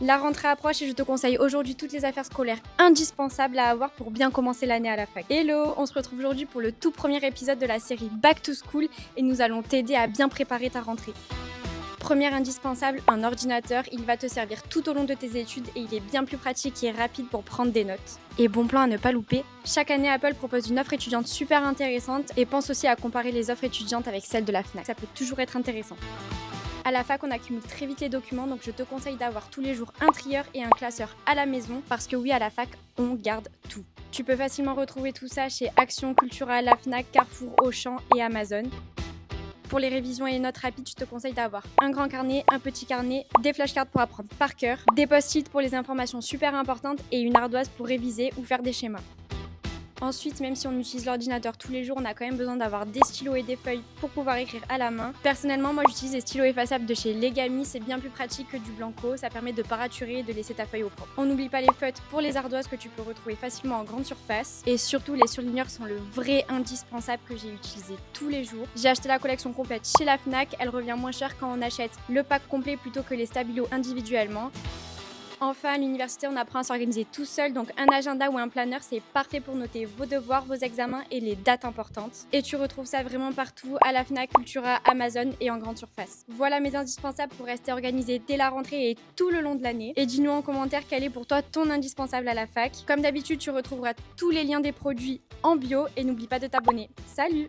La rentrée approche et je te conseille aujourd'hui toutes les affaires scolaires indispensables à avoir pour bien commencer l'année à la fac. Hello, on se retrouve aujourd'hui pour le tout premier épisode de la série Back to School et nous allons t'aider à bien préparer ta rentrée. Premier indispensable, un ordinateur. Il va te servir tout au long de tes études et il est bien plus pratique et rapide pour prendre des notes. Et bon plan à ne pas louper, chaque année Apple propose une offre étudiante super intéressante et pense aussi à comparer les offres étudiantes avec celles de la Fnac. Ça peut toujours être intéressant. À la fac, on accumule très vite les documents, donc je te conseille d'avoir tous les jours un trieur et un classeur à la maison, parce que oui, à la fac, on garde tout. Tu peux facilement retrouver tout ça chez Action, Cultura, la Fnac, Carrefour, Auchan et Amazon. Pour les révisions et les notes rapides, je te conseille d'avoir un grand carnet, un petit carnet, des flashcards pour apprendre par cœur, des post-it pour les informations super importantes et une ardoise pour réviser ou faire des schémas. Ensuite, même si on utilise l'ordinateur tous les jours, on a quand même besoin d'avoir des stylos et des feuilles pour pouvoir écrire à la main. Personnellement, moi j'utilise des stylos effaçables de chez Legami, c'est bien plus pratique que du blanco, ça permet de ne pas raturer et de laisser ta feuille au propre. On n'oublie pas les feutres pour les ardoises que tu peux retrouver facilement en grande surface. Et surtout, les surligneurs sont le vrai indispensable que j'ai utilisé tous les jours. J'ai acheté la collection complète chez la Fnac, elle revient moins cher quand on achète le pack complet plutôt que les stabilos individuellement. Enfin, à l'université, on apprend à s'organiser tout seul, donc un agenda ou un planeur, c'est parfait pour noter vos devoirs, vos examens et les dates importantes. Et tu retrouves ça vraiment partout, à la Fnac, Cultura, Amazon et en grande surface. Voilà mes indispensables pour rester organisé dès la rentrée et tout le long de l'année. Et dis-nous en commentaire quel est pour toi ton indispensable à la fac. Comme d'habitude, tu retrouveras tous les liens des produits en bio et n'oublie pas de t'abonner. Salut!